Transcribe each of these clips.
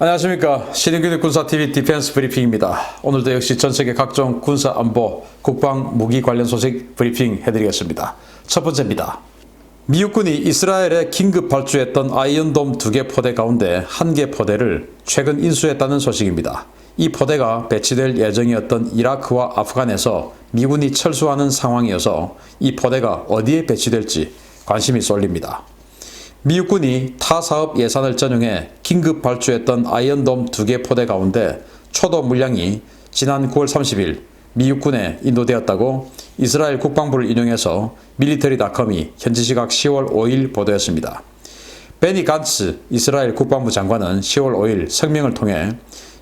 안녕하십니까. 신인균의 군사TV 디펜스 브리핑입니다. 오늘도 역시 전세계 각종 군사안보, 국방, 무기 관련 소식 브리핑 해드리겠습니다. 첫 번째입니다. 미국군이 이스라엘에 긴급 발주했던 아이언돔 2개 포대 가운데 1개 포대를 최근 인수했다는 소식입니다. 이 포대가 배치될 예정이었던 이라크와 아프간에서 미군이 철수하는 상황이어서 이 포대가 어디에 배치될지 관심이 쏠립니다. 미국군이 타 사업 예산을 전용해 긴급 발주했던 아이언돔 2개 포대 가운데 초도 물량이 지난 9월 30일 미국군에 인도되었다고 이스라엘 국방부를 인용해서 밀리터리닷컴이 현지 시각 10월 5일 보도했습니다. 베니 간츠 이스라엘 국방부 장관은 10월 5일 성명을 통해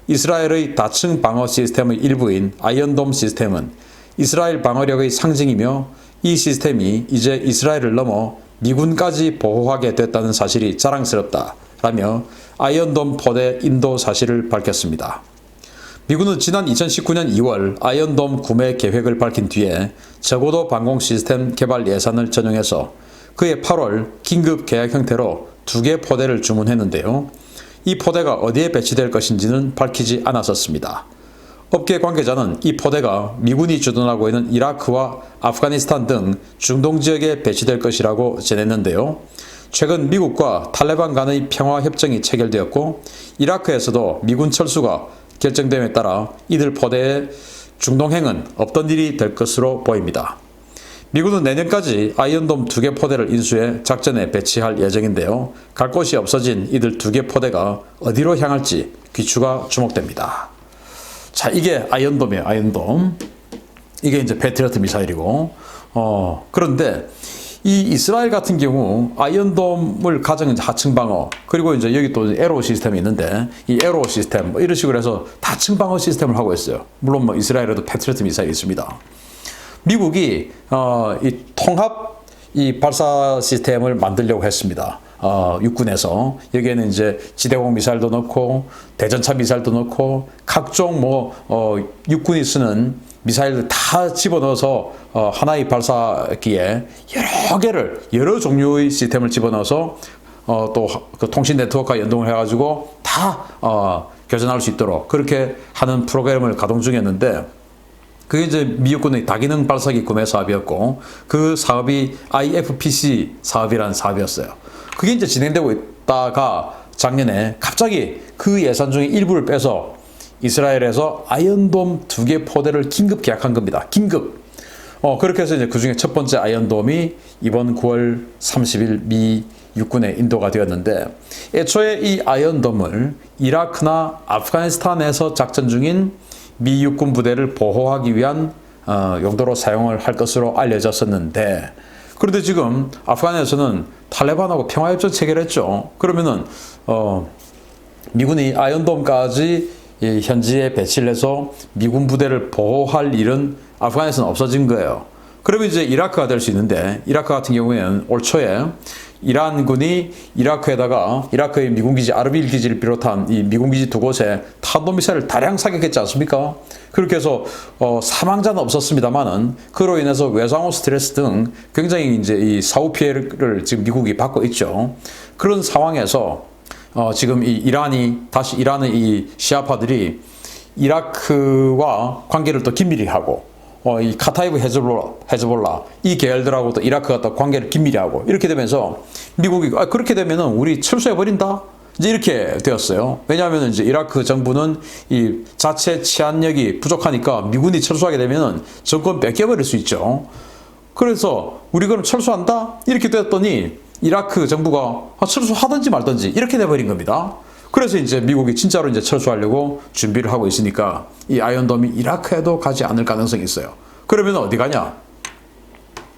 이스라엘의 다층 방어 시스템의 일부인 아이언돔 시스템은 이스라엘 방어력의 상징이며 이 시스템이 이제 이스라엘을 넘어 미군까지 보호하게 됐다는 사실이 자랑스럽다라며 아이언돔 포대 인도 사실을 밝혔습니다. 미군은 지난 2019년 2월 아이언돔 구매 계획을 밝힌 뒤에 저고도 방공 시스템 개발 예산을 전용해서 그해 8월 긴급 계약 형태로 2개 포대를 주문했는데요. 이 포대가 어디에 배치될 것인지는 밝히지 않았었습니다. 업계 관계자는 이 포대가 미군이 주둔하고 있는 이라크와 아프가니스탄 등 중동 지역에 배치될 것이라고 전했는데요. 최근 미국과 탈레반 간의 평화 협정이 체결되었고 이라크에서도 미군 철수가 결정됨에 따라 이들 포대의 중동행은 없던 일이 될 것으로 보입니다. 미군은 내년까지 아이언돔 2개 포대를 인수해 작전에 배치할 예정인데요. 갈 곳이 없어진 이들 2개 포대가 어디로 향할지 귀추가 주목됩니다. 자, 이게 아이언돔이에요. 아이언돔. 이게 이제 패트리어트 미사일이고, 그런데 이 이스라엘 같은 경우 아이언돔을 가정한 하층 방어, 그리고 이제 여기 또 에로 시스템이 있는데 이 에로 시스템 뭐 이런 식으로 해서 다층 방어 시스템을 하고 있어요. 물론 뭐 이스라엘에도 패트리어트 미사일이 있습니다. 미국이 이 통합 이 발사 시스템을 만들려고 했습니다. 육군에서 여기에는 이제 지대공 미사일도 넣고 대전차 미사일도 넣고 각종 육군이 쓰는 미사일을 다 집어넣어서 하나의 발사기에 여러 종류의 시스템을 집어넣어서 또 그 통신 네트워크와 연동을 해가지고 다 교전할 수 있도록 그렇게 하는 프로그램을 가동 중이었는데 그게 이제 미국군의 다기능 발사기 구매 사업이었고 그 사업이 IFPC 사업이라는 사업이었어요. 그게 이제 진행되고 있다가 작년에 갑자기 그 예산 중에 일부를 빼서 이스라엘에서 아이언돔 2개 포대를 긴급 계약한 겁니다. 긴급. 그렇게 해서 이제 그 중에 첫 번째 아이언돔이 이번 9월 30일 미 육군에 인도가 되었는데 애초에 이 아이언돔을 이라크나 아프가니스탄에서 작전 중인 미 육군 부대를 보호하기 위한 용도로 사용을 할 것으로 알려졌었는데 그런데 지금 아프간에서는 탈레반하고 평화협정 체결했죠. 그러면은 미군이 아이언돔까지 현지에 배치를 해서 미군 부대를 보호할 일은 아프간에서는 없어진 거예요. 그러면 이제 이라크가 될 수 있는데 이라크 같은 경우에는 올 초에 이란군이 이라크의 미군기지 아르빌 기지를 비롯한 이 미군기지 2곳에 탄도미사일을 다량 사격했지 않습니까? 그렇게 해서 사망자는 없었습니다만은 그로 인해서 외상후 스트레스 등 굉장히 이제 이 사후 피해를 지금 미국이 받고 있죠. 그런 상황에서 지금 이란의 이 시아파들이 이라크와 관계를 또 긴밀히 하고 이 카타이브 헤즈볼라 이 계열들하고 또 이라크가 또 관계를 긴밀히 하고 이렇게 되면서 미국이 그렇게 되면은 우리 철수해 버린다 이제 이렇게 되었어요. 왜냐하면 이제 이라크 정부는 이 자체 치안력이 부족하니까 미군이 철수하게 되면은 정권 뺏겨버릴 수 있죠. 그래서 우리 그럼 철수한다 이렇게 되었더니 이라크 정부가 철수하든지 말든지 이렇게 돼버린 겁니다. 그래서 이제 미국이 진짜로 이제 철수하려고 준비를 하고 있으니까 이 아이언돔이 이라크에도 가지 않을 가능성이 있어요. 그러면 어디 가냐?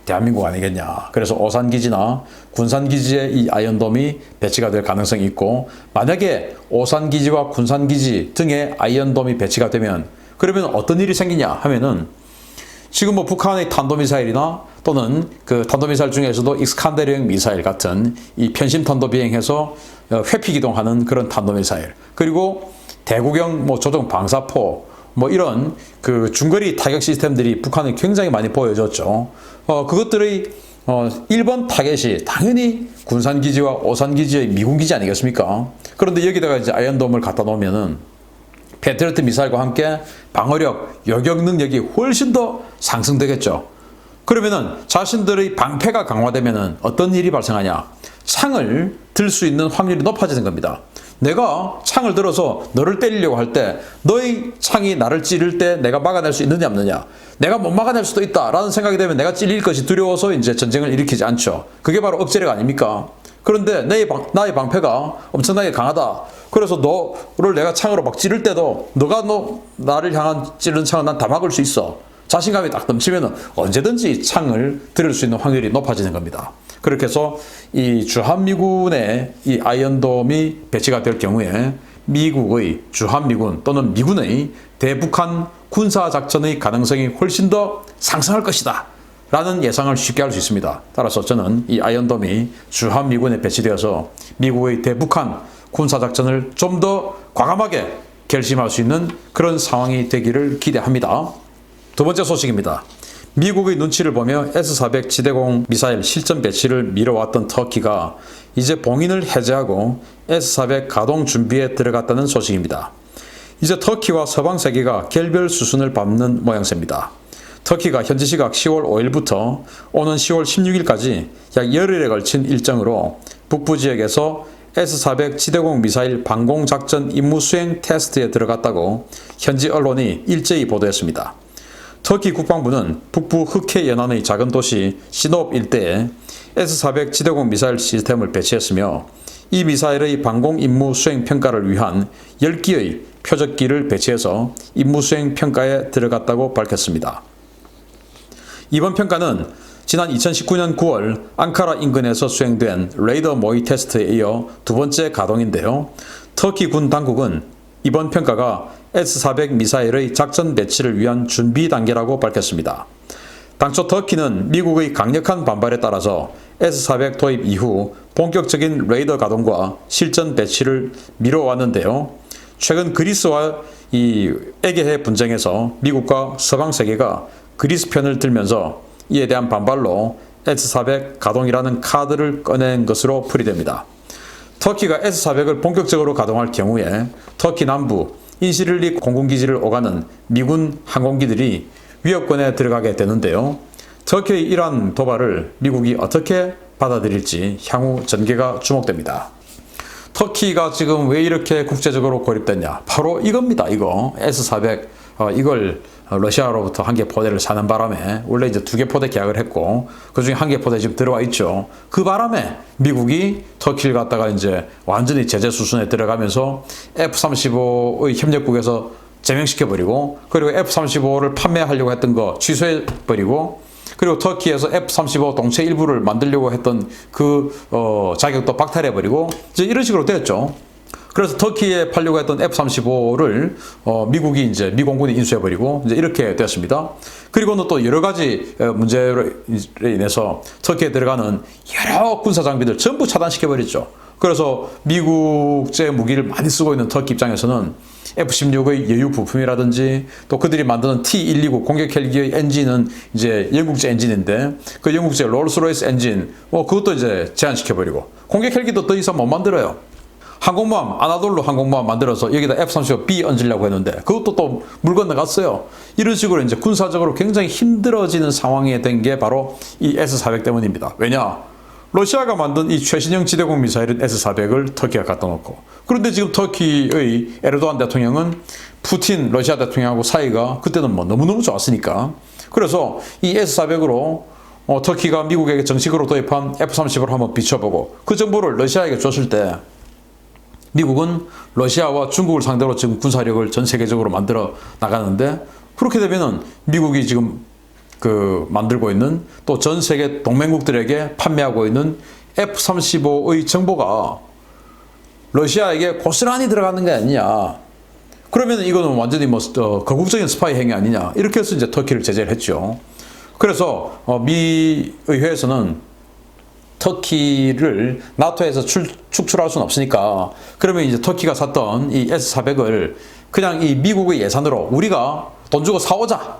대한민국 아니겠냐. 그래서 오산기지나 군산기지에 이 아이언돔이 배치가 될 가능성이 있고 만약에 오산기지와 군산기지 등에 아이언돔이 배치가 되면 그러면 어떤 일이 생기냐 하면은 지금 북한의 탄도미사일이나 또는 그 탄도미사일 중에서도 익스칸데르형 미사일 같은 이 편심 탄도 비행해서 회피 기동하는 그런 탄도미사일 그리고 대구경 조종 방사포 이런 그 중거리 타격 시스템들이 북한에 굉장히 많이 보여줬죠. 그것들의 1번 타겟이 당연히 군산기지와 오산기지의 미군기지 아니겠습니까? 그런데 여기다가 이제 아이언돔을 갖다 놓으면은 패트리어트 미사일과 함께 방어력, 요격 능력이 훨씬 더 상승되겠죠. 그러면은 자신들의 방패가 강화되면은 어떤 일이 발생하냐? 창을 들 수 있는 확률이 높아지는 겁니다. 내가 창을 들어서 너를 때리려고 할 때 너의 창이 나를 찌를 때 내가 막아낼 수 있느냐 없느냐, 내가 못 막아낼 수도 있다라는 생각이 되면 내가 찔릴 것이 두려워서 이제 전쟁을 일으키지 않죠. 그게 바로 억제력 아닙니까? 그런데 나의 방패가 엄청나게 강하다. 그래서 너를 내가 창으로 막 찌를 때도 너가 나를 향한 찌르는 창을 난 다 막을 수 있어. 자신감이 딱 넘치면 언제든지 창을 들을 수 있는 확률이 높아지는 겁니다. 그렇게 해서 이 주한미군의 이 아이언돔이 배치가 될 경우에 미국의 주한미군 또는 미군의 대북한 군사작전의 가능성이 훨씬 더 상승할 것이다 라는 예상을 쉽게 할 수 있습니다. 따라서 저는 이 아이언돔이 주한미군에 배치되어서 미국의 대북한 군사작전을 좀 더 과감하게 결심할 수 있는 그런 상황이 되기를 기대합니다. 두 번째 소식입니다. 미국의 눈치를 보며 S-400 지대공 미사일 실전 배치를 미뤄왔던 터키가 이제 봉인을 해제하고 S-400 가동 준비에 들어갔다는 소식입니다. 이제 터키와 서방 세계가 결별 수순을 밟는 모양새입니다. 터키가 현지 시각 10월 5일부터 오는 10월 16일까지 약 열흘에 걸친 일정으로 북부 지역에서 S-400 지대공 미사일 방공작전 임무 수행 테스트에 들어갔다고 현지 언론이 일제히 보도했습니다. 터키 국방부는 북부 흑해 연안의 작은 도시 시놉 일대에 S-400 지대공 미사일 시스템을 배치했으며 이 미사일의 방공 임무 수행 평가를 위한 10기의 표적기를 배치해서 임무 수행 평가에 들어갔다고 밝혔습니다. 이번 평가는 지난 2019년 9월 앙카라 인근에서 수행된 레이더 모의 테스트에 이어 두 번째 가동인데요. 터키 군 당국은 이번 평가가 S-400 미사일의 작전 배치를 위한 준비 단계라고 밝혔습니다. 당초 터키는 미국의 강력한 반발에 따라서 S-400 도입 이후 본격적인 레이더 가동과 실전 배치를 미뤄왔는데요. 최근 그리스와 이 에게해 분쟁에서 미국과 서방 세계가 그리스 편을 들면서 이에 대한 반발로 S-400 가동이라는 카드를 꺼낸 것으로 풀이됩니다. 터키가 S-400을 본격적으로 가동할 경우에 터키 남부 인시릴리 공군기지를 오가는 미군 항공기들이 위협권에 들어가게 되는데요. 터키의 이러한 도발을 미국이 어떻게 받아들일지 향후 전개가 주목됩니다. 터키가 지금 왜 이렇게 국제적으로 고립됐냐? 바로 이겁니다. 이거 S-400 이걸 러시아로부터 한 개 포대를 사는 바람에 원래 이제 2개 포대 계약을 했고 그중에 1개 포대 지금 들어와 있죠. 그 바람에 미국이 터키를 갖다가 이제 완전히 제재 수순에 들어가면서 F-35의 협력국에서 제명시켜버리고 그리고 F-35를 판매하려고 했던 거 취소해버리고 그리고 터키에서 F-35 동체 일부를 만들려고 했던 그 자격도 박탈해버리고 이제 이런 식으로 됐죠. 그래서 터키에 팔려고 했던 F-35를 미국이 이제 미공군이 인수해버리고 이제 이렇게 됐습니다. 그리고는 또 여러 가지 문제로 인해서 터키에 들어가는 여러 군사 장비들 전부 차단시켜버렸죠. 그래서 미국제 무기를 많이 쓰고 있는 터키 입장에서는 F-16의 여유 부품이라든지 또 그들이 만드는 T-129 공격 헬기의 엔진은 이제 영국제 엔진인데 그 영국제 롤스로이스 엔진 그것도 이제 제한시켜버리고 공격 헬기도 더 이상 못 만들어요. 항공모함, 아나돌루 항공모함 만들어서 여기다 F-35B 얹으려고 했는데 그것도 또 물 건너갔어요. 이런 식으로 이제 군사적으로 굉장히 힘들어지는 상황이 된 게 바로 이 S-400 때문입니다. 왜냐? 러시아가 만든 이 최신형 지대공 미사일은 S-400을 터키가 갖다 놓고 그런데 지금 터키의 에르도안 대통령은 푸틴 러시아 대통령하고 사이가 그때는 뭐 너무너무 좋았으니까 그래서 이 S-400으로 터키가 미국에게 정식으로 도입한 F-35를 한번 비춰보고 그 정보를 러시아에게 줬을 때 미국은 러시아와 중국을 상대로 지금 군사력을 전 세계적으로 만들어 나가는데 그렇게 되면은 미국이 지금 만들고 있는 또 전 세계 동맹국들에게 판매하고 있는 F-35의 정보가 러시아에게 고스란히 들어가는 게 아니냐. 그러면 이거는 완전히 거국적인 스파이 행위 아니냐. 이렇게 해서 이제 터키를 제재를 했죠. 그래서 미 의회에서는 터키를 나토에서 축출할 수는 없으니까 그러면 이제 터키가 샀던 이 S-400을 그냥 이 미국의 예산으로 우리가 돈 주고 사오자.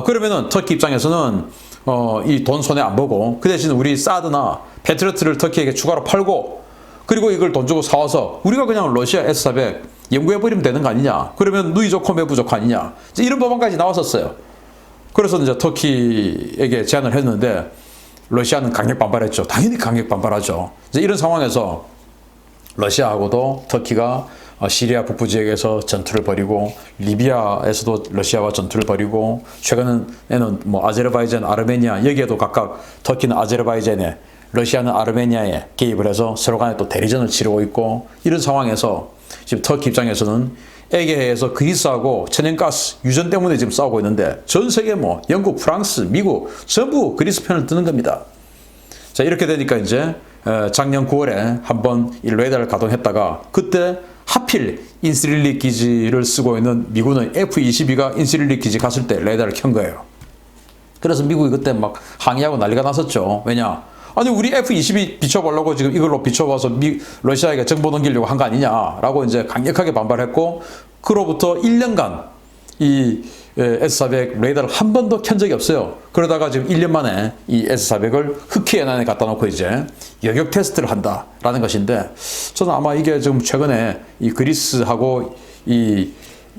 그러면은 터키 입장에서는 이 돈 손해 안 보고 그 대신 우리 사드나 패트리어트를 터키에게 추가로 팔고 그리고 이걸 돈 주고 사와서 우리가 그냥 러시아 S-400 연구해버리면 되는 거 아니냐. 그러면 누이 좋고 매 부족 아니냐. 이런 법안까지 나왔었어요. 그래서 이제 터키에게 제안을 했는데 러시아는 강력 반발했죠. 당연히 강력 반발하죠. 이제 이런 상황에서 러시아하고도 터키가 시리아 북부 지역에서 전투를 벌이고 리비아에서도 러시아와 전투를 벌이고 최근에는 뭐 아제르바이잔, 아르메니아 여기에도 각각 터키는 아제르바이잔에 러시아는 아르메니아에 개입을 해서 서로 간에 또 대리전을 치르고 있고 이런 상황에서 지금 터키 입장에서는 에게해에서 그리스하고 천연가스 유전 때문에 지금 싸우고 있는데 전 세계 뭐 영국, 프랑스, 미국 전부 그리스 편을 드는 겁니다. 자 이렇게 되니까 이제 작년 9월에 한번 이 레이더를 가동했다가 그때 하필 인시릴리 기지를 쓰고 있는 미군의 F-22가 인시릴리 기지 갔을 때 레이더를 켠 거예요. 그래서 미국이 그때 막 항의하고 난리가 났었죠. 왜냐? 아니 우리 F-22 비춰보려고 지금 이걸로 비춰봐서 러시아에게 정보 넘기려고 한 거 아니냐라고 이제 강력하게 반발했고 그로부터 1년간 이 S-400 레이더를 한 번도 켠 적이 없어요. 그러다가 지금 1년 만에 이 S-400을 흑해 연안에 갖다 놓고 이제 여격 테스트를 한다라는 것인데 저는 아마 이게 지금 최근에 이 그리스하고 이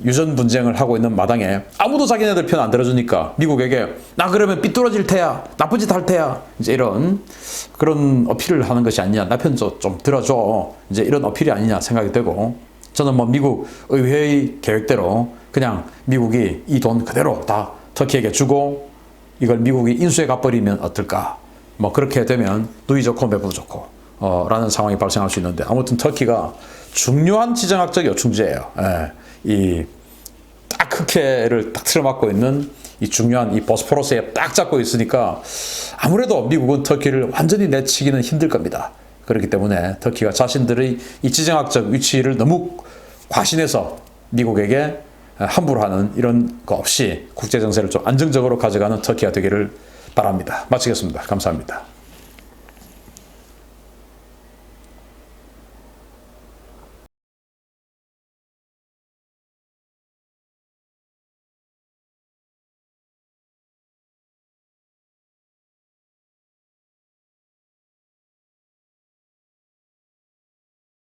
유전 분쟁을 하고 있는 마당에 아무도 자기네들 편 안 들어주니까 미국에게 나 그러면 삐뚤어질 테야 나쁜 짓 할 테야 이제 이런 그런 어필을 하는 것이 아니냐 나 편 좀 들어줘 이제 이런 어필이 아니냐 생각이 되고 저는 뭐 미국 의회의 계획대로 그냥 미국이 이 돈 그대로 다 터키에게 주고 이걸 미국이 인수해 가버리면 어떨까 뭐 그렇게 되면 누이 좋고 매부 좋고 라는 상황이 발생할 수 있는데 아무튼 터키가 중요한 지정학적 요충지예요. 이 딱 흑해를 딱 틀어막고 있는 이 중요한 이 보스포러스에 딱 잡고 있으니까 아무래도 미국은 터키를 완전히 내치기는 힘들 겁니다. 그렇기 때문에 터키가 자신들의 이 지정학적 위치를 너무 과신해서 미국에게 함부로 하는 이런 거 없이 국제 정세를 좀 안정적으로 가져가는 터키가 되기를 바랍니다. 마치겠습니다. 감사합니다.